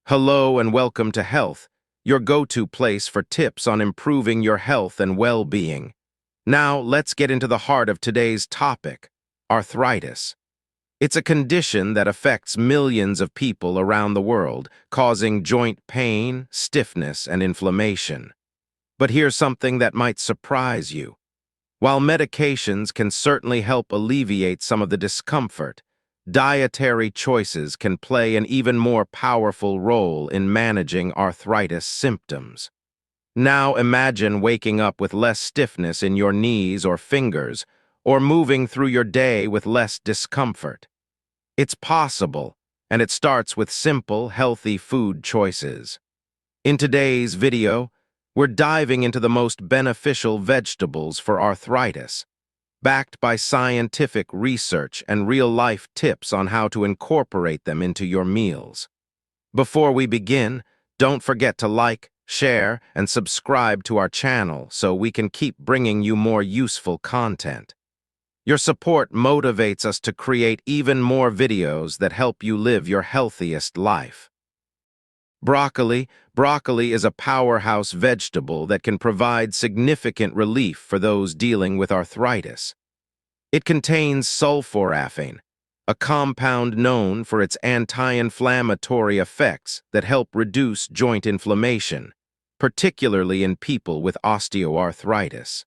Hello and welcome to Health, your go-to place for tips on improving your health and well-being. Now, let's get into the heart of today's topic, arthritis. It's a condition that affects millions of people around the world, causing joint pain, stiffness, and inflammation. But here's something that might surprise you. While medications can certainly help alleviate some of the discomfort, dietary choices can play an even more powerful role in managing arthritis symptoms. Now imagine waking up with less stiffness in your knees or fingers, or moving through your day with less discomfort. It's possible, and it starts with simple, healthy food choices. In today's video, we're diving into the most beneficial vegetables for arthritis, backed by scientific research and real-life tips on how to incorporate them into your meals. Before we begin, don't forget to like, share, and subscribe to our channel so we can keep bringing you more useful content. Your support motivates us to create even more videos that help you live your healthiest life. Broccoli. Broccoli is a powerhouse vegetable that can provide significant relief for those dealing with arthritis. It contains sulforaphane, a compound known for its anti-inflammatory effects that help reduce joint inflammation, particularly in people with osteoarthritis.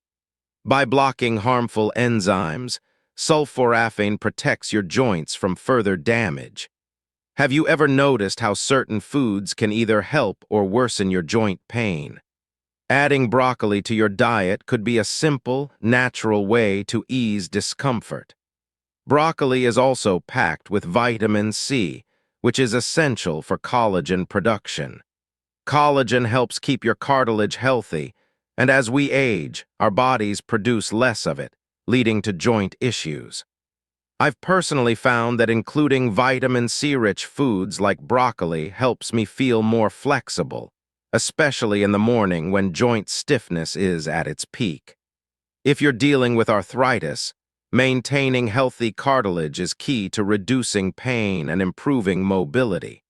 By blocking harmful enzymes, sulforaphane protects your joints from further damage. Have you ever noticed how certain foods can either help or worsen your joint pain? Adding broccoli to your diet could be a simple, natural way to ease discomfort. Broccoli is also packed with vitamin C, which is essential for collagen production. Collagen helps keep your cartilage healthy, and as we age, our bodies produce less of it, leading to joint issues. I've personally found that including vitamin C-rich foods like broccoli helps me feel more flexible, especially in the morning when joint stiffness is at its peak. If you're dealing with arthritis, maintaining healthy cartilage is key to reducing pain and improving mobility.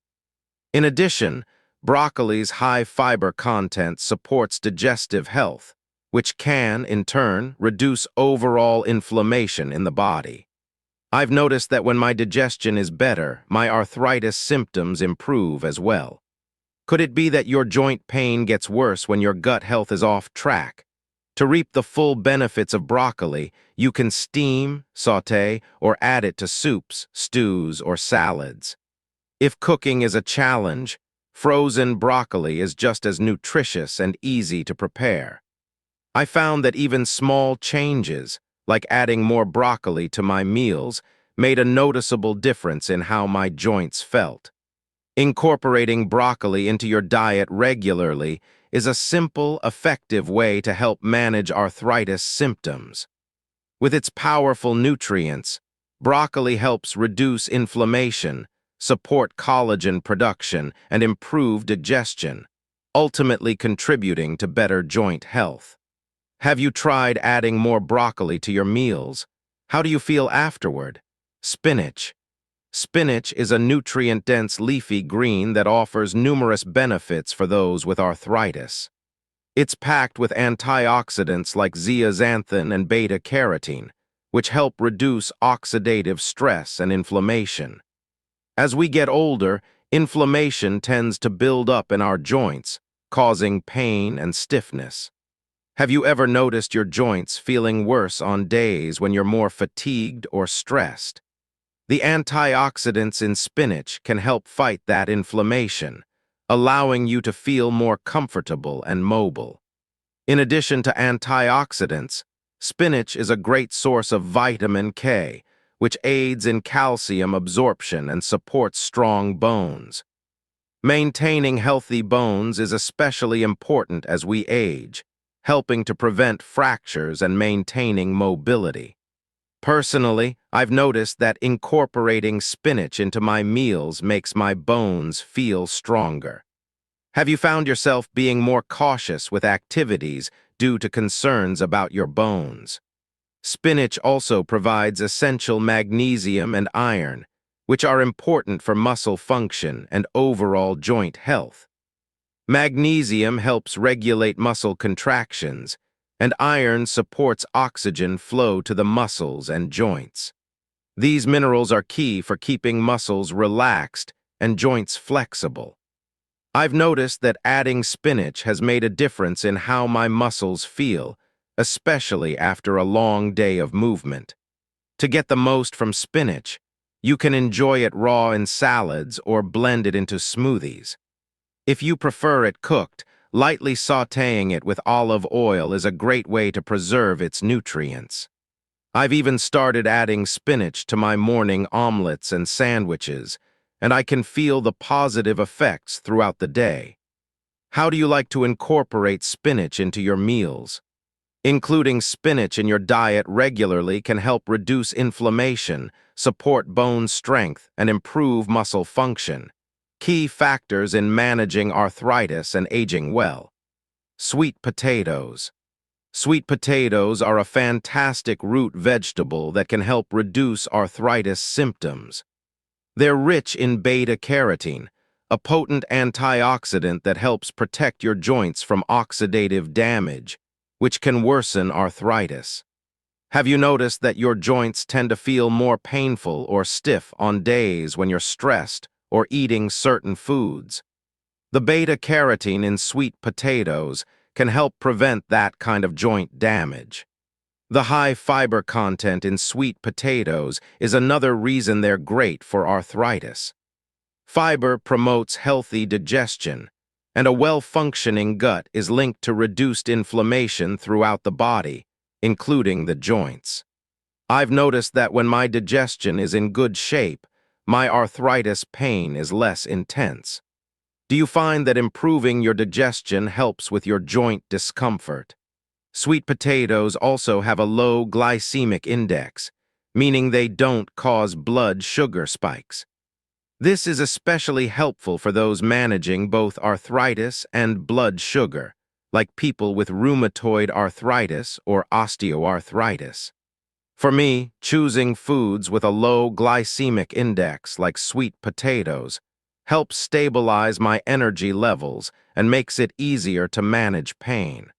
In addition, broccoli's high fiber content supports digestive health, which can, in turn, reduce overall inflammation in the body. I've noticed that when my digestion is better, my arthritis symptoms improve as well. Could it be that your joint pain gets worse when your gut health is off track? To reap the full benefits of broccoli, you can steam, sauté, or add it to soups, stews, or salads. If cooking is a challenge, frozen broccoli is just as nutritious and easy to prepare. I found that even small changes, like adding more broccoli to my meals, made a noticeable difference in how my joints felt. Incorporating broccoli into your diet regularly is a simple, effective way to help manage arthritis symptoms. With its powerful nutrients, broccoli helps reduce inflammation, support collagen production, and improve digestion, ultimately contributing to better joint health. Have you tried adding more broccoli to your meals? How do you feel afterward? Spinach. Spinach is a nutrient-dense leafy green that offers numerous benefits for those with arthritis. It's packed with antioxidants like zeaxanthin and beta-carotene, which help reduce oxidative stress and inflammation. As we get older, inflammation tends to build up in our joints, causing pain and stiffness. Have you ever noticed your joints feeling worse on days when you're more fatigued or stressed? The antioxidants in spinach can help fight that inflammation, allowing you to feel more comfortable and mobile. In addition to antioxidants, spinach is a great source of vitamin K, which aids in calcium absorption and supports strong bones. Maintaining healthy bones is especially important as we age, helping to prevent fractures and maintaining mobility. Personally, I've noticed that incorporating spinach into my meals makes my bones feel stronger. Have you found yourself being more cautious with activities due to concerns about your bones? Spinach also provides essential magnesium and iron, which are important for muscle function and overall joint health. Magnesium helps regulate muscle contractions, and iron supports oxygen flow to the muscles and joints. These minerals are key for keeping muscles relaxed and joints flexible. I've noticed that adding spinach has made a difference in how my muscles feel, especially after a long day of movement. To get the most from spinach, you can enjoy it raw in salads or blend it into smoothies. If you prefer it cooked, lightly sautéing it with olive oil is a great way to preserve its nutrients. I've even started adding spinach to my morning omelets and sandwiches, and I can feel the positive effects throughout the day. How do you like to incorporate spinach into your meals? Including spinach in your diet regularly can help reduce inflammation, support bone strength, and improve muscle function. Key factors in managing arthritis and aging well. Sweet potatoes. Sweet potatoes are a fantastic root vegetable that can help reduce arthritis symptoms. They're rich in beta-carotene, a potent antioxidant that helps protect your joints from oxidative damage, which can worsen arthritis. Have you noticed that your joints tend to feel more painful or stiff on days when you're stressed or eating certain foods? The beta-carotene in sweet potatoes can help prevent that kind of joint damage. The high fiber content in sweet potatoes is another reason they're great for arthritis. Fiber promotes healthy digestion, and a well-functioning gut is linked to reduced inflammation throughout the body, including the joints. I've noticed that when my digestion is in good shape, my arthritis pain is less intense. Do you find that improving your digestion helps with your joint discomfort? Sweet potatoes also have a low glycemic index, meaning they don't cause blood sugar spikes. This is especially helpful for those managing both arthritis and blood sugar, like people with rheumatoid arthritis or osteoarthritis. For me, choosing foods with a low glycemic index like sweet potatoes helps stabilize my energy levels and makes it easier to manage pain.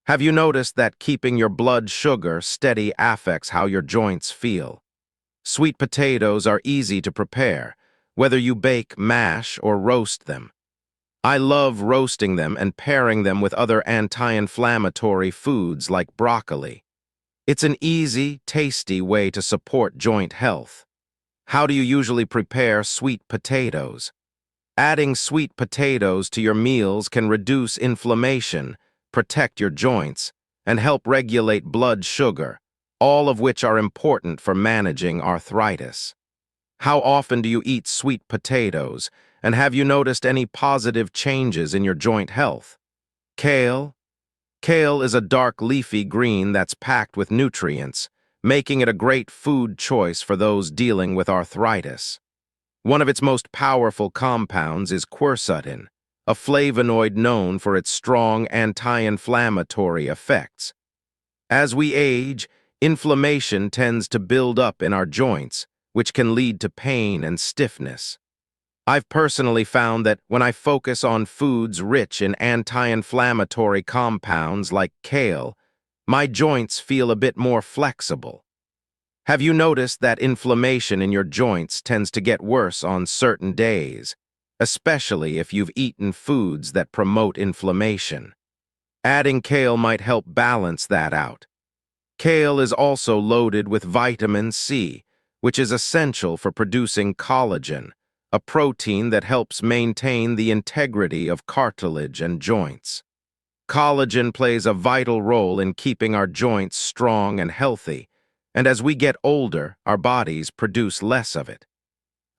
Have you noticed that keeping your blood sugar steady affects how your joints feel? Sweet potatoes are easy to prepare, whether you bake, mash, or roast them. I love roasting them and pairing them with other anti-inflammatory foods like broccoli. It's an easy, tasty way to support joint health. How do you usually prepare sweet potatoes? Adding sweet potatoes to your meals can reduce inflammation, protect your joints, and help regulate blood sugar, all of which are important for managing arthritis. How often do you eat sweet potatoes, and have you noticed any positive changes in your joint health? Kale. Kale is a dark leafy green that's packed with nutrients, making it a great food choice for those dealing with arthritis. One of its most powerful compounds is quercetin, a flavonoid known for its strong anti-inflammatory effects. As we age, inflammation tends to build up in our joints, which can lead to pain and stiffness. I've personally found that when I focus on foods rich in anti-inflammatory compounds like kale, my joints feel a bit more flexible. Have you noticed that inflammation in your joints tends to get worse on certain days, especially if you've eaten foods that promote inflammation? Adding kale might help balance that out. Kale is also loaded with vitamin C, which is essential for producing collagen, a protein that helps maintain the integrity of cartilage and joints. Collagen plays a vital role in keeping our joints strong and healthy, and as we get older, our bodies produce less of it.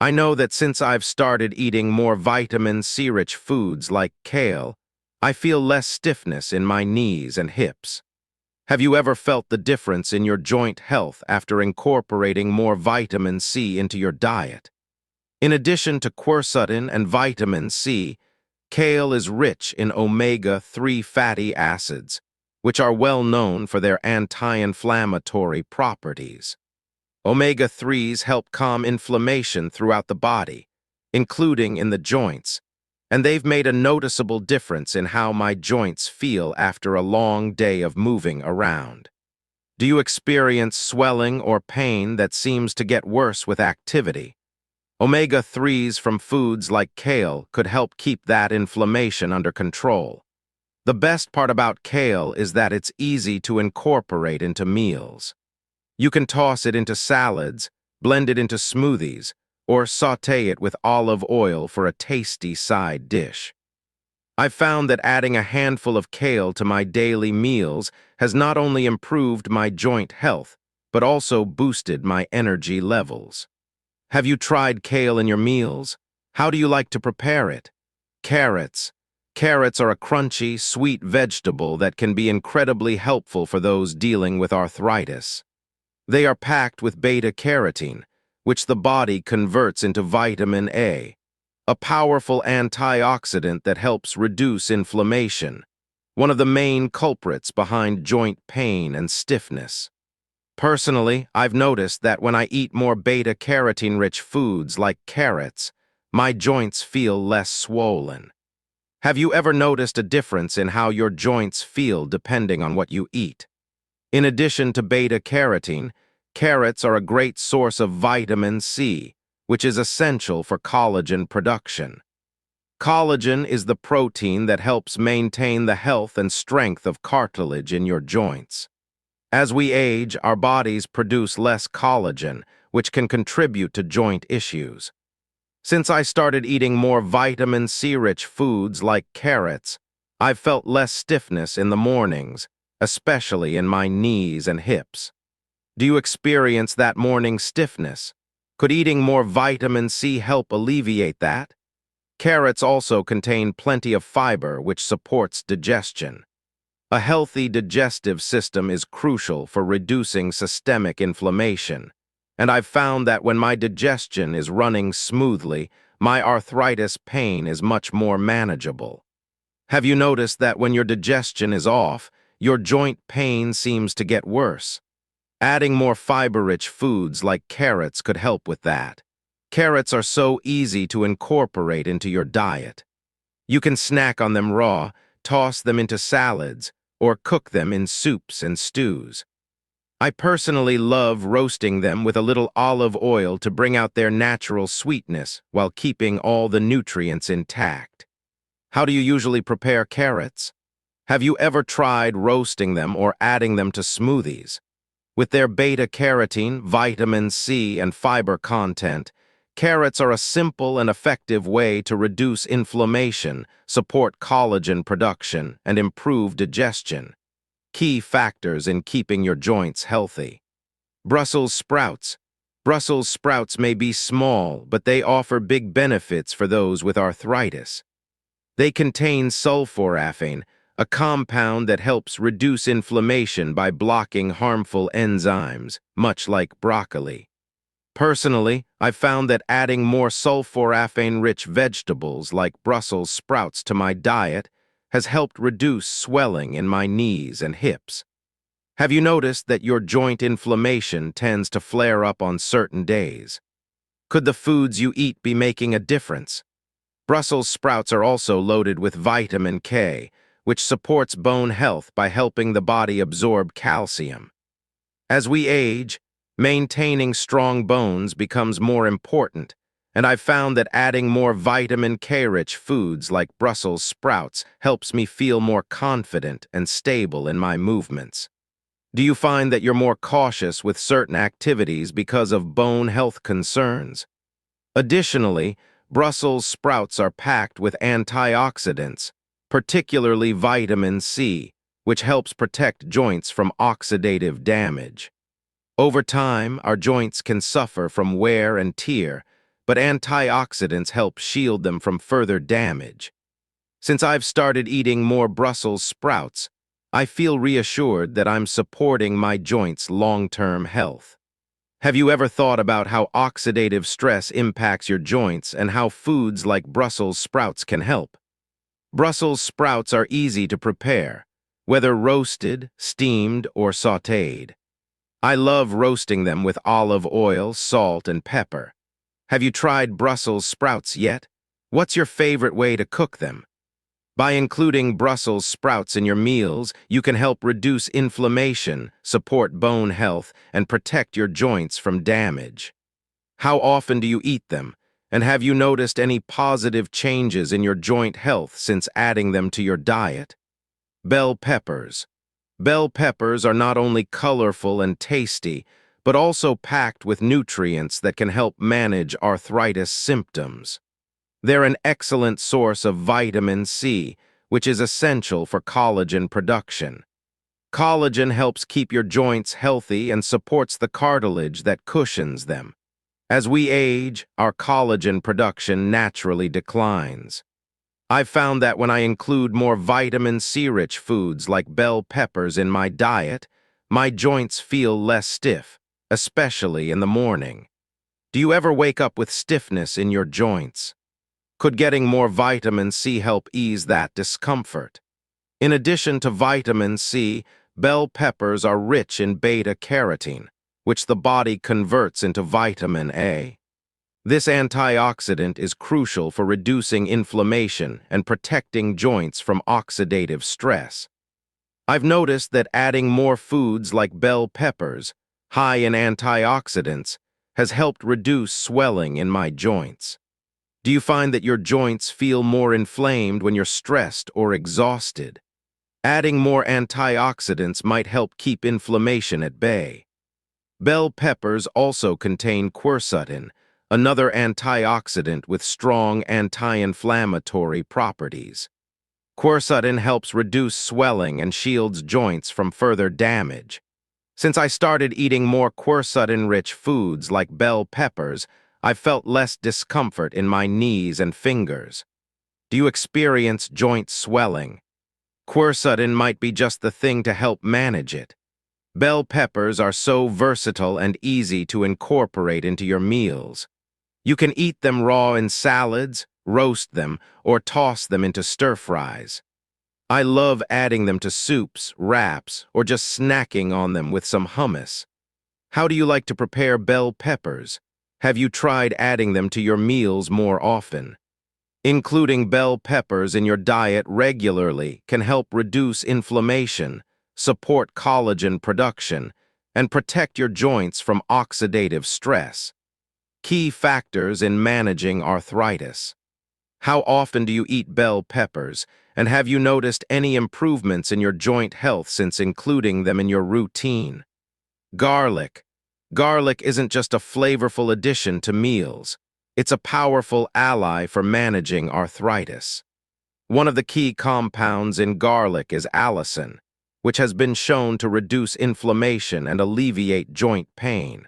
I know that since I've started eating more vitamin C-rich foods like kale, I feel less stiffness in my knees and hips. Have you ever felt the difference in your joint health after incorporating more vitamin C into your diet? In addition to quercetin and vitamin C, kale is rich in omega-3 fatty acids, which are well known for their anti-inflammatory properties. Omega-3s help calm inflammation throughout the body, including in the joints, and they've made a noticeable difference in how my joints feel after a long day of moving around. Do you experience swelling or pain that seems to get worse with activity? Omega-3s from foods like kale could help keep that inflammation under control. The best part about kale is that it's easy to incorporate into meals. You can toss it into salads, blend it into smoothies, or sauté it with olive oil for a tasty side dish. I've found that adding a handful of kale to my daily meals has not only improved my joint health, but also boosted my energy levels. Have you tried kale in your meals? How do you like to prepare it? Carrots. Carrots are a crunchy, sweet vegetable that can be incredibly helpful for those dealing with arthritis. They are packed with beta-carotene, which the body converts into vitamin A, a powerful antioxidant that helps reduce inflammation, one of the main culprits behind joint pain and stiffness. Personally, I've noticed that when I eat more beta-carotene-rich foods like carrots, my joints feel less swollen. Have you ever noticed a difference in how your joints feel depending on what you eat? In addition to beta-carotene, carrots are a great source of vitamin C, which is essential for collagen production. Collagen is the protein that helps maintain the health and strength of cartilage in your joints. As we age, our bodies produce less collagen, which can contribute to joint issues. Since I started eating more vitamin C-rich foods like carrots, I've felt less stiffness in the mornings, especially in my knees and hips. Do you experience that morning stiffness? Could eating more vitamin C help alleviate that? Carrots also contain plenty of fiber, which supports digestion. A healthy digestive system is crucial for reducing systemic inflammation, and I've found that when my digestion is running smoothly, my arthritis pain is much more manageable. Have you noticed that when your digestion is off, your joint pain seems to get worse? Adding more fiber-rich foods like carrots could help with that. Carrots are so easy to incorporate into your diet. You can snack on them raw, toss them into salads, or cook them in soups and stews. I personally love roasting them with a little olive oil to bring out their natural sweetness while keeping all the nutrients intact. How do you usually prepare carrots? Have you ever tried roasting them or adding them to smoothies? With their beta-carotene, vitamin C, and fiber content, carrots are a simple and effective way to reduce inflammation, support collagen production, and improve digestion. Key factors in keeping your joints healthy. Brussels sprouts. Brussels sprouts may be small, but they offer big benefits for those with arthritis. They contain sulforaphane, a compound that helps reduce inflammation by blocking harmful enzymes, much like broccoli. Personally, I've found that adding more sulforaphane-rich vegetables like Brussels sprouts to my diet has helped reduce swelling in my knees and hips. Have you noticed that your joint inflammation tends to flare up on certain days? Could the foods you eat be making a difference? Brussels sprouts are also loaded with vitamin K, which supports bone health by helping the body absorb calcium. As we age, maintaining strong bones becomes more important, and I've found that adding more vitamin K-rich foods like Brussels sprouts helps me feel more confident and stable in my movements. Do you find that you're more cautious with certain activities because of bone health concerns? Additionally, Brussels sprouts are packed with antioxidants, particularly vitamin C, which helps protect joints from oxidative damage. Over time, our joints can suffer from wear and tear, but antioxidants help shield them from further damage. Since I've started eating more Brussels sprouts, I feel reassured that I'm supporting my joints' long-term health. Have you ever thought about how oxidative stress impacts your joints and how foods like Brussels sprouts can help? Brussels sprouts are easy to prepare, whether roasted, steamed, or sautéed. I love roasting them with olive oil, salt, and pepper. Have you tried Brussels sprouts yet? What's your favorite way to cook them? By including Brussels sprouts in your meals, you can help reduce inflammation, support bone health, and protect your joints from damage. How often do you eat them? And have you noticed any positive changes in your joint health since adding them to your diet? Bell peppers. Bell peppers are not only colorful and tasty, but also packed with nutrients that can help manage arthritis symptoms. They're an excellent source of vitamin C, which is essential for collagen production. Collagen helps keep your joints healthy and supports the cartilage that cushions them. As we age, our collagen production naturally declines. I've found that when I include more vitamin C-rich foods like bell peppers in my diet, my joints feel less stiff, especially in the morning. Do you ever wake up with stiffness in your joints? Could getting more vitamin C help ease that discomfort? In addition to vitamin C, bell peppers are rich in beta-carotene, which the body converts into vitamin A. This antioxidant is crucial for reducing inflammation and protecting joints from oxidative stress. I've noticed that adding more foods like bell peppers, high in antioxidants, has helped reduce swelling in my joints. Do you find that your joints feel more inflamed when you're stressed or exhausted? Adding more antioxidants might help keep inflammation at bay. Bell peppers also contain quercetin, another antioxidant with strong anti-inflammatory properties. Quercetin helps reduce swelling and shields joints from further damage. Since I started eating more quercetin-rich foods like bell peppers, I felt less discomfort in my knees and fingers. Do you experience joint swelling? Quercetin might be just the thing to help manage it. Bell peppers are so versatile and easy to incorporate into your meals. You can eat them raw in salads, roast them, or toss them into stir-fries. I love adding them to soups, wraps, or just snacking on them with some hummus. How do you like to prepare bell peppers? Have you tried adding them to your meals more often? Including bell peppers in your diet regularly can help reduce inflammation, support collagen production, and protect your joints from oxidative stress. Key factors in managing arthritis. How often do you eat bell peppers, and have you noticed any improvements in your joint health since including them in your routine? Garlic. Garlic isn't just a flavorful addition to meals. It's a powerful ally for managing arthritis. One of the key compounds in garlic is allicin, which has been shown to reduce inflammation and alleviate joint pain.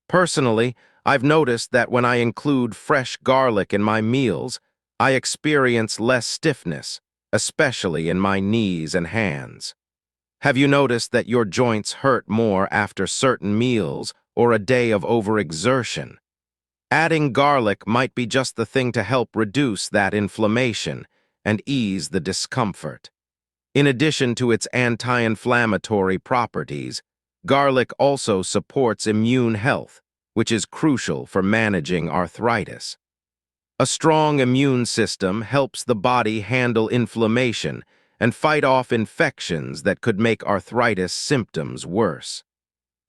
Personally, I've noticed that when I include fresh garlic in my meals, I experience less stiffness, especially in my knees and hands. Have you noticed that your joints hurt more after certain meals or a day of overexertion? Adding garlic might be just the thing to help reduce that inflammation and ease the discomfort. In addition to its anti-inflammatory properties, garlic also supports immune health, which is crucial for managing arthritis. A strong immune system helps the body handle inflammation and fight off infections that could make arthritis symptoms worse.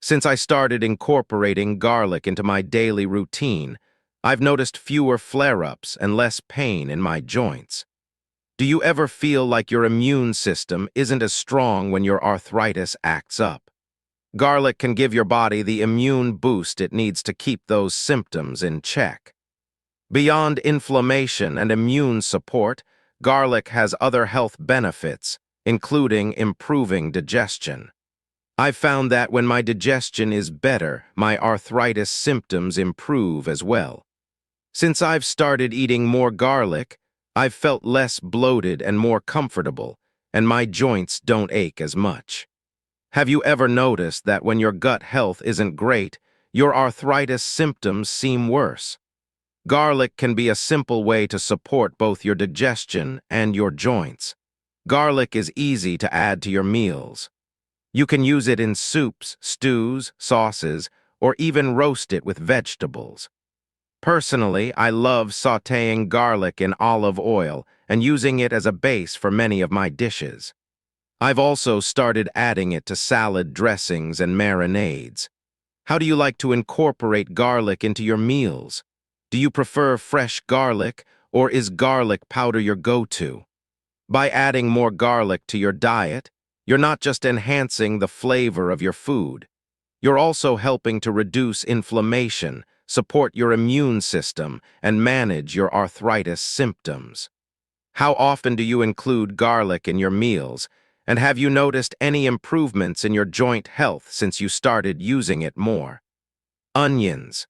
Since I started incorporating garlic into my daily routine, I've noticed fewer flare-ups and less pain in my joints. Do you ever feel like your immune system isn't as strong when your arthritis acts up? Garlic can give your body the immune boost it needs to keep those symptoms in check. Beyond inflammation and immune support, garlic has other health benefits, including improving digestion. I've found that when my digestion is better, my arthritis symptoms improve as well. Since I've started eating more garlic, I've felt less bloated and more comfortable, and my joints don't ache as much. Have you ever noticed that when your gut health isn't great, your arthritis symptoms seem worse? Garlic can be a simple way to support both your digestion and your joints. Garlic is easy to add to your meals. You can use it in soups, stews, sauces, or even roast it with vegetables. Personally, I love sautéing garlic in olive oil and using it as a base for many of my dishes. I've also started adding it to salad dressings and marinades. How do you like to incorporate garlic into your meals? Do you prefer fresh garlic, or is garlic powder your go-to? By adding more garlic to your diet, you're not just enhancing the flavor of your food, you're also helping to reduce inflammation, support your immune system, and manage your arthritis symptoms. How often do you include garlic in your meals, and have you noticed any improvements in your joint health since you started using it more? Onions.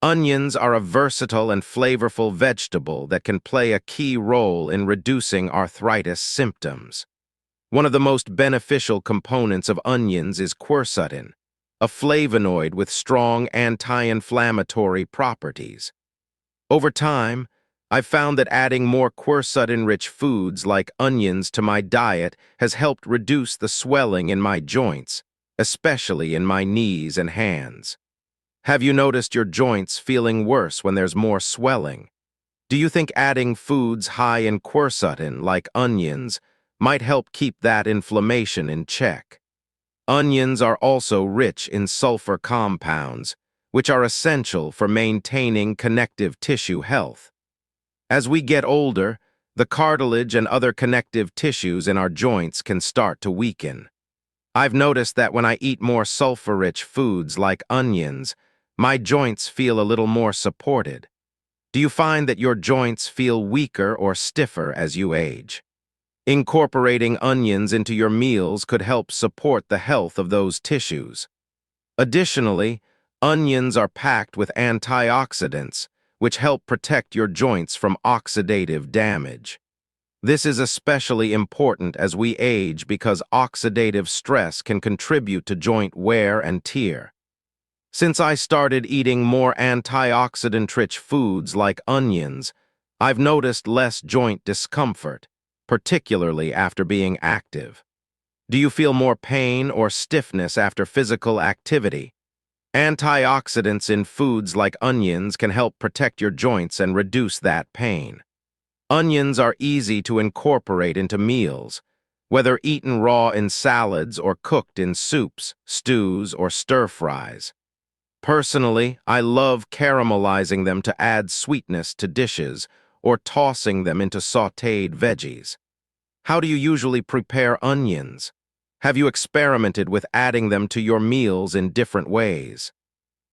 Onions are a versatile and flavorful vegetable that can play a key role in reducing arthritis symptoms. One of the most beneficial components of onions is quercetin, a flavonoid with strong anti-inflammatory properties. Over time, I've found that adding more quercetin-rich foods like onions to my diet has helped reduce the swelling in my joints, especially in my knees and hands. Have you noticed your joints feeling worse when there's more swelling? Do you think adding foods high in quercetin, like onions, might help keep that inflammation in check? Onions are also rich in sulfur compounds, which are essential for maintaining connective tissue health. As we get older, the cartilage and other connective tissues in our joints can start to weaken. I've noticed that when I eat more sulfur-rich foods like onions, my joints feel a little more supported. Do you find that your joints feel weaker or stiffer as you age? Incorporating onions into your meals could help support the health of those tissues. Additionally, onions are packed with antioxidants, which help protect your joints from oxidative damage. This is especially important as we age because oxidative stress can contribute to joint wear and tear. Since I started eating more antioxidant-rich foods like onions, I've noticed less joint discomfort, particularly after being active. Do you feel more pain or stiffness after physical activity? Antioxidants in foods like onions can help protect your joints and reduce that pain. Onions are easy to incorporate into meals, whether eaten raw in salads or cooked in soups, stews, or stir-fries. Personally, I love caramelizing them to add sweetness to dishes or tossing them into sautéed veggies. How do you usually prepare onions? Have you experimented with adding them to your meals in different ways?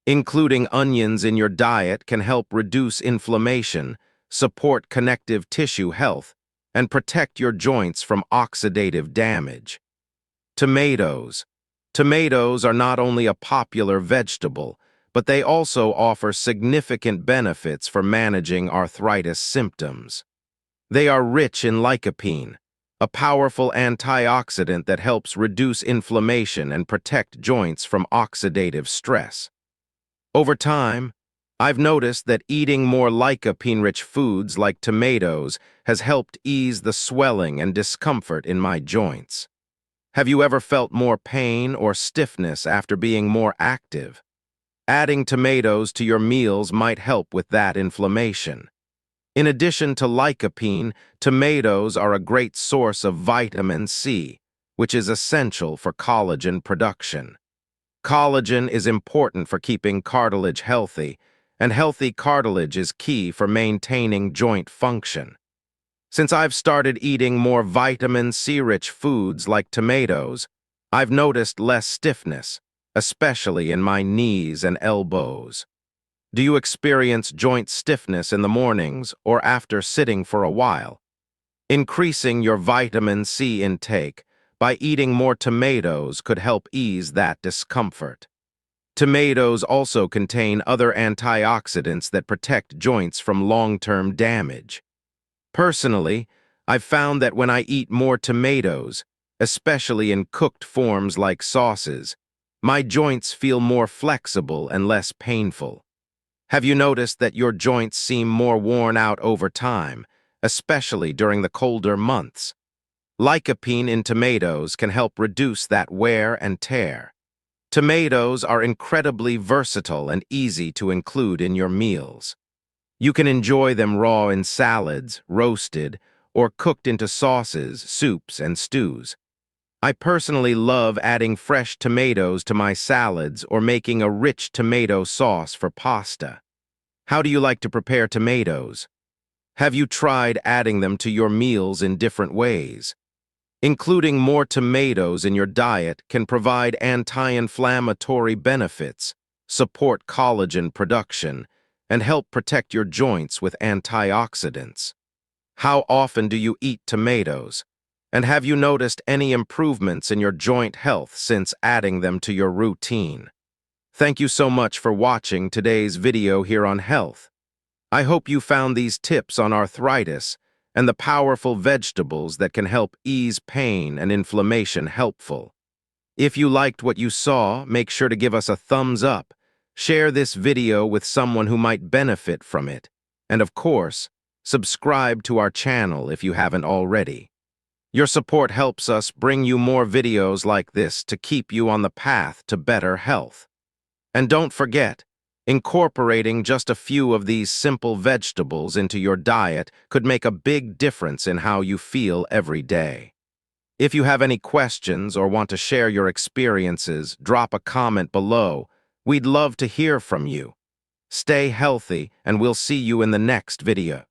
Including onions in your diet can help reduce inflammation, support connective tissue health, and protect your joints from oxidative damage. Tomatoes. Tomatoes are not only a popular vegetable, but they also offer significant benefits for managing arthritis symptoms. They are rich in lycopene, a powerful antioxidant that helps reduce inflammation and protect joints from oxidative stress. Over time, I've noticed that eating more lycopene-rich foods like tomatoes has helped ease the swelling and discomfort in my joints. Have you ever felt more pain or stiffness after being more active? Adding tomatoes to your meals might help with that inflammation. In addition to lycopene, tomatoes are a great source of vitamin C, which is essential for collagen production. Collagen is important for keeping cartilage healthy, and healthy cartilage is key for maintaining joint function. Since I've started eating more vitamin C-rich foods like tomatoes, I've noticed less stiffness, especially in my knees and elbows. Do you experience joint stiffness in the mornings or after sitting for a while? Increasing your vitamin C intake by eating more tomatoes could help ease that discomfort. Tomatoes also contain other antioxidants that protect joints from long-term damage. Personally, I've found that when I eat more tomatoes, especially in cooked forms like sauces, my joints feel more flexible and less painful. Have you noticed that your joints seem more worn out over time, especially during the colder months? Lycopene in tomatoes can help reduce that wear and tear. Tomatoes are incredibly versatile and easy to include in your meals. You can enjoy them raw in salads, roasted, or cooked into sauces, soups, and stews. I personally love adding fresh tomatoes to my salads or making a rich tomato sauce for pasta. How do you like to prepare tomatoes? Have you tried adding them to your meals in different ways? Including more tomatoes in your diet can provide anti-inflammatory benefits, support collagen production, and help protect your joints with antioxidants. How often do you eat tomatoes? And have you noticed any improvements in your joint health since adding them to your routine? Thank you so much for watching today's video here on health. I hope you found these tips on arthritis and the powerful vegetables that can help ease pain and inflammation helpful. If you liked what you saw, make sure to give us a thumbs up, share this video with someone who might benefit from it, and of course, subscribe to our channel if you haven't already. Your support helps us bring you more videos like this to keep you on the path to better health. And don't forget, incorporating just a few of these simple vegetables into your diet could make a big difference in how you feel every day. If you have any questions or want to share your experiences, drop a comment below. We'd love to hear from you. Stay healthy, and we'll see you in the next video.